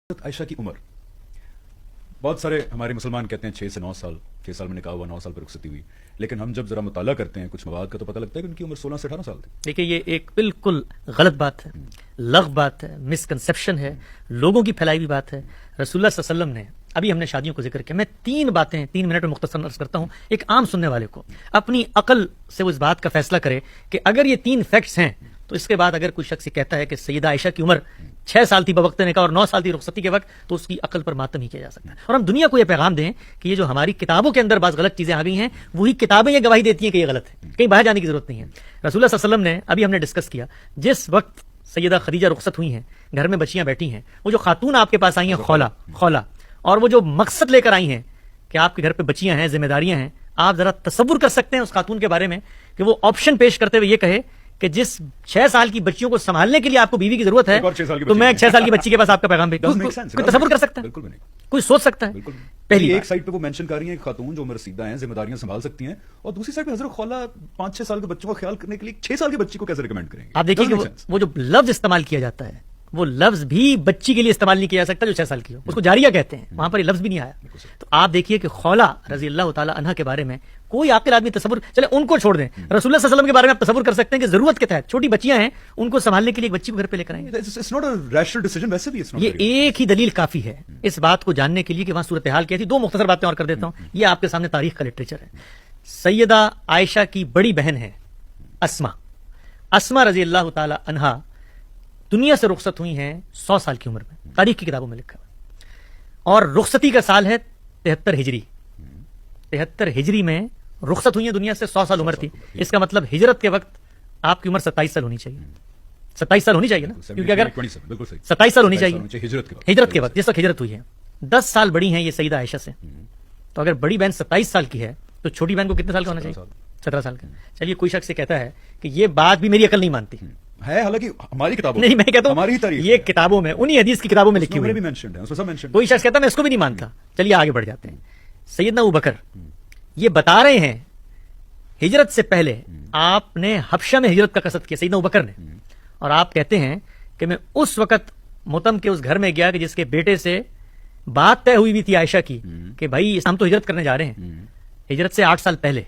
عائشہ کی عمر بہت سارے ہمارے مسلمان کہتے ہیں 6 سے 9 سال 6 سال میں نکاح ہوا 9 سال پر رخصتی ہوئی، لیکن ہم جب ذرا مطالعہ کرتے ہیں کچھ مواد کا تو پتہ لگتا ہے کہ ان کی عمر 16 سے 18 سال تھی۔ دیکھیں یہ ایک بالکل غلط بات ہے، لغو بات ہے، مسکنسپشن ہے، لوگوں کی پھیلائی ہوئی بات ہے۔ رسول اللہ صلی اللہ علیہ وسلم نے ابھی ہم نے شادیوں کو ذکر کیا، میں 3 باتیں 3 منٹ میں مختصر عرض کرتا ہوں، ایک عام سننے والے کو اپنی عقل سے وہ اس بات کا فیصلہ کرے کہ اگر یہ 3 فیکٹس ہیں تو اس کے بعد اگر کوئی شخص یہ کہتا ہے کہ سیدہ عائشہ کی عمر 6 سال تھی بوقت نکاح اور 9 سال تھی رخصتی کے وقت، تو اس کی عقل پر ماتم ہی کیا جا سکتا ہے۔ اور ہم دنیا کو یہ پیغام دیں کہ یہ جو ہماری کتابوں کے اندر بعض غلط چیزیں آ گئی ہیں، وہی کتابیں یہ گواہی دیتی ہیں کہ یہ غلط ہے، کہیں باہر جانے کی ضرورت نہیں ہے۔ رسول اللہ صلی اللہ علیہ وسلم نے ابھی ہم نے ڈسکس کیا، جس وقت سیدہ خدیجہ رخصت ہوئی ہیں، گھر میں بچیاں بیٹھی ہیں، وہ جو خاتون آپ کے پاس آئی ہیں خولا، اور وہ جو مقصد لے کر آئی ہیں کہ آپ کے گھر پہ بچیاں ہیں، ذمہ داریاں ہیں، آپ ذرا تصور کر سکتے ہیں اس خاتون کے بارے میں کہ وہ آپشن پیش کرتے ہوئے یہ کہے کہ جس 6 سال کی بچیوں کو سنبھالنے کے لیے آپ کو بیوی کی ضرورت ہے تو میں 6 سال کی بچی کے پاس آپ کا پیغام بھیجتا ہوں۔ کوئی تصور کر سکتا ہے؟ بالکل نہیں، کوئی سوچ سکتا ہے؟ پہلی ایک سائڈ پہ وہ مینشن کر رہی ہیں خاتون جو عمر رسیدہ ہیں، ذمہ داریاں سنبھال سکتی ہیں، اور دوسری سائڈ پہ حضرت خولا 5-6 سال کے بچوں کا خیال کرنے کے لیے 6 سال کی بچی کو کیسے ریکمینڈ کریں گے؟ آپ دیکھیے کہ وہ جو لفظ استعمال کیا جاتا ہے وہ لفظ بھی بچی کے لیے استعمال نہیں کیا جا سکتا جو 6 سال کی ہو، اس کو جاریہ کہتے ہیں، وہاں پر یہ لفظ بھی نہیں آیا۔ تو آپ دیکھیے کہ خولا رضی اللہ تعالی عنہا کے بارے میں کوئی عاقل آدمی تصور، چلے ان کو چھوڑ دیں، رسول اللہ صلی اللہ علیہ وسلم کے بارے میں آپ تصور کر سکتے ہیں کہ ضرورت کے تحت چھوٹی بچیاں ہیں، ان کو سنبھالنے کے لیے ایک بچی کو گھر پہ لے کر آئیں گے۔ یہ ایک ہی دلیل کافی ہے اس بات کو جاننے کے لیے کہ وہاں صورتحال کیا تھی۔ 2 مختصر باتیں اور کر دیتا ہوں، یہ آپ کے سامنے تاریخ کا لٹریچر ہے۔ سیدہ عائشہ کی بڑی بہن ہے اسما رضی اللہ تعالی عنہا، دنیا سے رخصت ہوئی ہیں 100 سال کی عمر میں، تاریخ کی کتابوں میں لکھا ہے، اور رخصتی کا سال ہے 73 ہجری۔ 73 ہجری میں رخصت ہوئی ہیں دنیا سے، 100 سال عمر تھی، اس کا مطلب ہجرت کے وقت آپ کی عمر 27 سال ہونی چاہیے، 27 سال ہونی چاہیے نا، کیونکہ اگر 27 سال ہونی چاہیے ہجرت کے وقت جس وقت ہجرت ہوئی ہے۔ 10 سال بڑی ہیں یہ سیدہ عائشہ سے، تو اگر بڑی بہن 27 سال کی ہے تو چھوٹی بہن کو کتنے سال کا ہونا چاہیے؟ 17 سال کا۔ چلیے کوئی شخص یہ کہتا ہے کہ یہ بات بھی میری عقل نہیں مانتی ہے، حالانکہ ہماری کتابوں نہیں، میں کہتا ہوں ہماری تاریخ یہ کتابوں میں، انہی حدیث کی کتابوں میں لکھی ہوئی ہے، کوئی شخص کہتا ہے میں اس کو بھی نہیں مانتا۔ چلیے آگے بڑھ جاتے ہیں۔ سیدنا ابوبکر یہ بتا رہے ہیں ہجرت سے پہلے آپ نے حبشہ میں ہجرت کا قصد کیا، سیدنا ابوبکر نے، اور آپ کہتے ہیں کہ میں اس وقت متم کے اس گھر میں گیا کہ جس کے بیٹے سے بات طے ہوئی تھی عائشہ کی کہ بھائی ہم تو ہجرت کرنے جا رہے ہیں، ہجرت سے 8 سال پہلے۔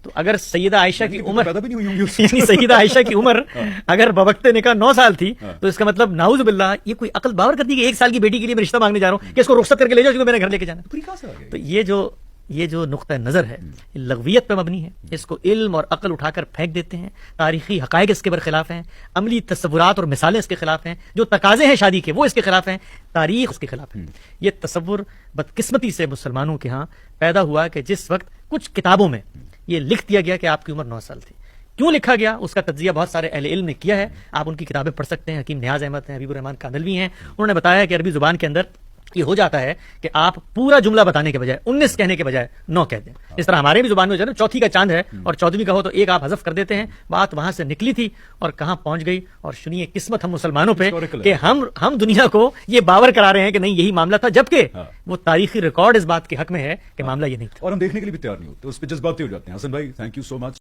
تو اگر سیدہ عائشہ کی عمر یعنی سیدہ عائشہ کی عمر اگر بوقت نکاح 9 سال تھی تو اس کا مطلب نعوذ باللہ یہ کوئی عقل باور کرتی کہ 1 سال کی بیٹی کے لیے میں رشتہ مانگنے جا رہا ہوں کہ اس کو رخصت کر کے لے جاؤ، اس کو میرے گھر لے کے جانا۔ تو یہ جو نقطہ نظر ہے لغویت پہ مبنی ہے، اس کو علم اور عقل اٹھا کر پھینک دیتے ہیں، تاریخی حقائق اس کے برخلاف ہیں، عملی تصورات اور مثالیں اس کے خلاف ہیں، جو تقاضے ہیں شادی کے وہ اس کے خلاف ہیں، تاریخ اس کے خلاف ہے۔ یہ تصور بدقسمتی سے مسلمانوں کے ہاں پیدا ہوا کہ جس وقت کچھ کتابوں میں یہ لکھ دیا گیا کہ آپ کی عمر 9 سال تھی۔ کیوں لکھا گیا اس کا تجزیہ بہت سارے اہل علم نے کیا ہے، آپ ان کی کتابیں پڑھ سکتے ہیں، حکیم نیاز احمد ہیں، حبیب الرحمان کاندھلوی ہیں، انہوں نے بتایا کہ عربی زبان کے اندر یہ ہو جاتا ہے کہ آپ پورا جملہ بتانے کے بجائے 19 کہنے کے بجائے 9 کہہ دیں۔ اس طرح ہمارے بھی زبان میں جو ہے نا، چوتھی کا چاند ہے اور 14ویں کا ہو تو ایک آپ حذف کر دیتے ہیں، بات وہاں سے نکلی تھی اور کہاں پہنچ گئی۔ اور سنیے قسمت ہم مسلمانوں پہ کہ ہم دنیا کو یہ باور کرا رہے ہیں کہ نہیں یہی معاملہ تھا، جبکہ وہ تاریخی ریکارڈ اس بات کے حق میں ہے کہ معاملہ یہ نہیں تھا، اور ہم دیکھنے کے لیے بھی تیار نہیں ہوتے، اس پہ جذباتی ہو جاتے ہیں۔ حسن بھائی تھینک یو سو مچ۔